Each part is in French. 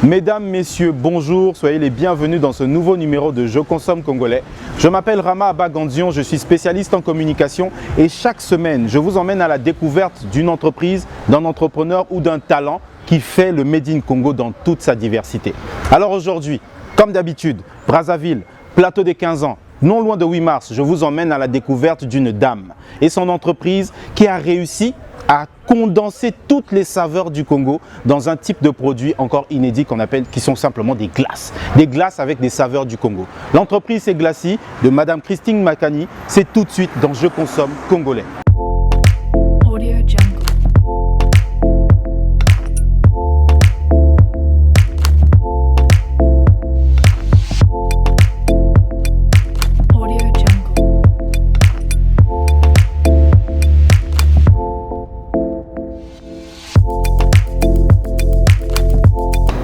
Mesdames, Messieurs, bonjour, soyez les bienvenus dans ce nouveau numéro de Je consomme congolais. Je m'appelle Rama Abagandion, je suis spécialiste en communication et chaque semaine, je vous emmène à la découverte d'une entreprise, d'un entrepreneur ou d'un talent qui fait le Made in Congo dans toute sa diversité. Alors aujourd'hui, comme d'habitude, Brazzaville, plateau des 15 ans, non loin de 8 mars, je vous emmène à la découverte d'une dame et son entreprise qui a réussi à condenser toutes les saveurs du Congo dans un type de produit encore inédit qui sont simplement des glaces. Des glaces avec des saveurs du Congo. L'entreprise c'est Glaci de Madame Christine Makani. C'est tout de suite dans Je consomme congolais. Audio Jungle. Audio Jungle.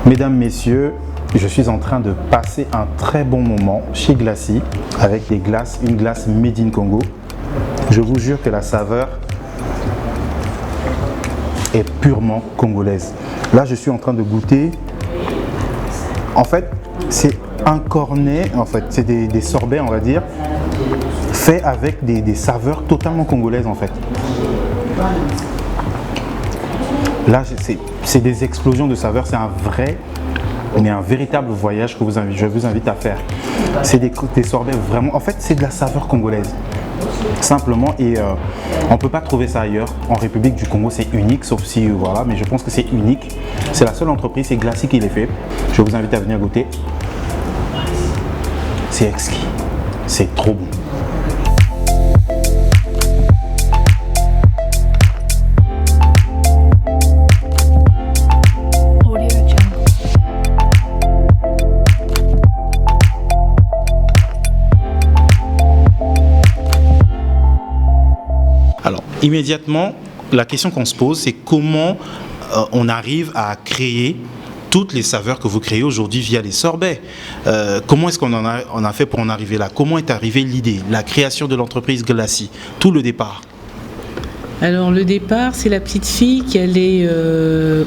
Mesdames, Messieurs, je suis en train de passer un très bon moment chez Glaci avec des glaces, une glace Made in Congo. Je vous jure que la saveur est purement congolaise. Là, je suis en train de goûter. En fait, c'est un cornet, c'est des sorbets, on va dire, faits avec des saveurs totalement congolaises en fait. Là, c'est des explosions de saveurs, c'est un véritable voyage que je vous invite à faire. C'est des sorbets vraiment, en fait, c'est de la saveur congolaise. Simplement, et on ne peut pas trouver ça ailleurs. En République du Congo, c'est unique, sauf si, voilà, mais je pense que c'est unique. C'est la seule entreprise, c'est Glaci qui les fait. Je vous invite à venir goûter. C'est exquis, c'est trop bon. Audio Jungle. Alors, immédiatement, la question qu'on se pose, c'est comment on arrive à créer toutes les saveurs que vous créez aujourd'hui via les sorbets. Comment est-ce qu'on on a fait pour en arriver là? Comment est arrivée l'idée, la création de l'entreprise Glaci, tout le départ? Alors le départ, c'est la petite fille qui allait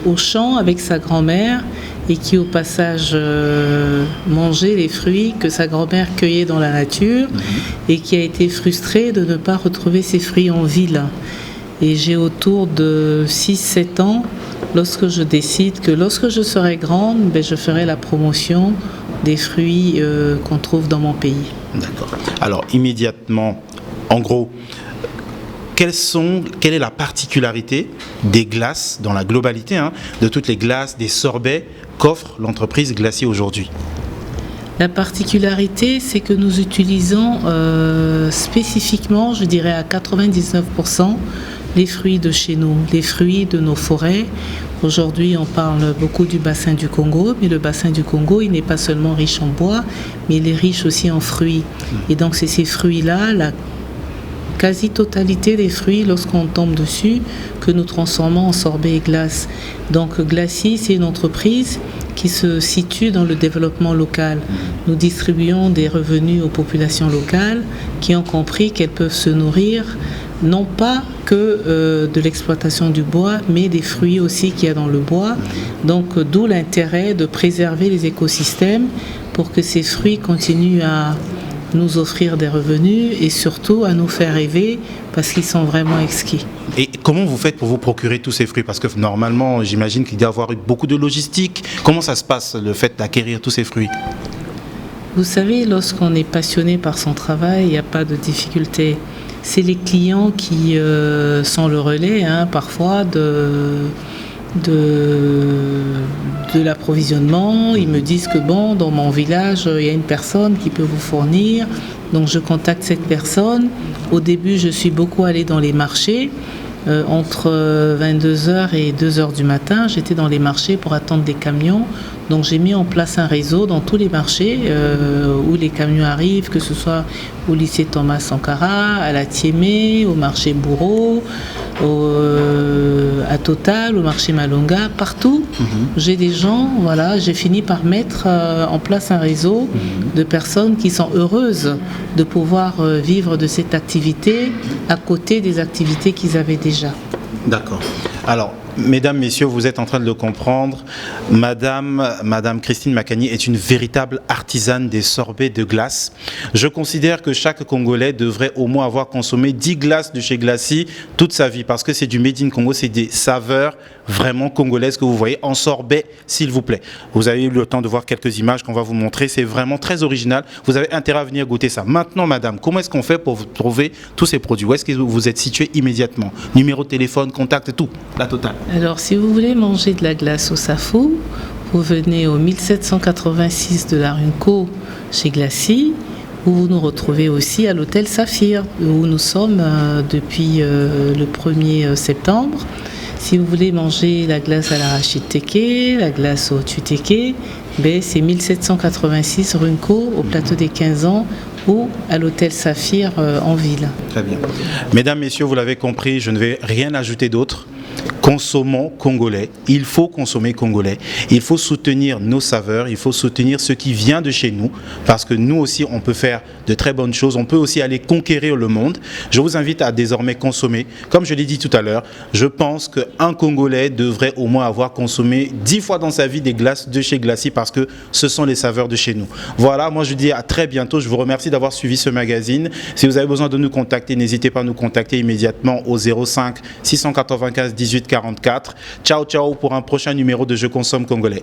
au champ avec sa grand-mère et qui au passage mangeait les fruits que sa grand-mère cueillait dans la nature et qui a été frustrée de ne pas retrouver ces fruits en ville. Et j'ai autour de 6-7 ans lorsque je décide que lorsque je serai grande, je ferai la promotion des fruits qu'on trouve dans mon pays. D'accord. Alors immédiatement, en gros, quelle est la particularité des glaces dans la globalité, de toutes les glaces, des sorbets qu'offre l'entreprise Glaci aujourd'hui? La particularité, c'est que nous utilisons spécifiquement, je dirais à 99%, les fruits de chez nous, les fruits de nos forêts. Aujourd'hui, on parle beaucoup du bassin du Congo, mais le bassin du Congo, il n'est pas seulement riche en bois, mais il est riche aussi en fruits. Et donc, c'est ces fruits-là, la quasi-totalité des fruits, lorsqu'on tombe dessus, que nous transformons en sorbet et glace. Donc Glaci, c'est une entreprise qui se situe dans le développement local. Nous distribuons des revenus aux populations locales qui ont compris qu'elles peuvent se nourrir non pas que de l'exploitation du bois, mais des fruits aussi qu'il y a dans le bois. Donc d'où l'intérêt de préserver les écosystèmes pour que ces fruits continuent à nous offrir des revenus et surtout à nous faire rêver parce qu'ils sont vraiment exquis. Et comment vous faites pour vous procurer tous ces fruits? Parce que normalement, j'imagine qu'il doit y avoir beaucoup de logistique. Comment ça se passe, le fait d'acquérir tous ces fruits? Vous savez, lorsqu'on est passionné par son travail, il n'y a pas de difficulté. C'est les clients qui sont le relais, parfois, de l'approvisionnement. Ils me disent que dans mon village, il y a une personne qui peut vous fournir. Donc je contacte cette personne. Au début, je suis beaucoup allée dans les marchés. Entre 22h et 2h du matin, j'étais dans les marchés pour attendre des camions. Donc j'ai mis en place un réseau dans tous les marchés où les camions arrivent, que ce soit au lycée Thomas Sankara, à la Tiémé, au marché Bourreau, à Total, au marché Malonga, partout. J'ai des gens, j'ai fini par mettre en place un réseau de personnes qui sont heureuses de pouvoir vivre de cette activité à côté des activités qu'ils avaient déjà. D'accord. Alors, Mesdames, messieurs, vous êtes en train de le comprendre. Madame Christine Makani est une véritable artisane des sorbets de glace. Je considère que chaque Congolais devrait au moins avoir consommé 10 glaces de chez Glacis toute sa vie parce que c'est du Made in Congo, c'est des saveurs vraiment congolaises que vous voyez en sorbet, s'il vous plaît. Vous avez eu le temps de voir quelques images qu'on va vous montrer. C'est vraiment très original. Vous avez intérêt à venir goûter ça. Maintenant, madame, comment est-ce qu'on fait pour vous trouver tous ces produits? Où est-ce que vous êtes situé immédiatement? Numéro de téléphone, contact, tout, la totale. Alors, si vous voulez manger de la glace au Safou, vous venez au 1786 de la Runco chez Glacis, où vous nous retrouvez aussi à l'hôtel Saphir, où nous sommes depuis le 1er septembre. Si vous voulez manger la glace à l'arachide teke, la glace au tuteke, c'est 1786 Runco, au plateau des 15 ans, ou à l'hôtel Saphir en ville. Très bien. Mesdames, messieurs, vous l'avez compris, je ne vais rien ajouter d'autre. Consommons congolais, il faut consommer congolais, il faut soutenir nos saveurs, il faut soutenir ce qui vient de chez nous, parce que nous aussi on peut faire de très bonnes choses, on peut aussi aller conquérir le monde. Je vous invite à désormais consommer, comme je l'ai dit tout à l'heure, je pense qu'un Congolais devrait au moins avoir consommé 10 fois dans sa vie des glaces de chez Glacis, parce que ce sont les saveurs de chez nous. Voilà, moi je dis à très bientôt, je vous remercie d'avoir suivi ce magazine. Si vous avez besoin de nous contacter, n'hésitez pas à nous contacter immédiatement au 05 695 18 44. Ciao, ciao pour un prochain numéro de Je consomme congolais.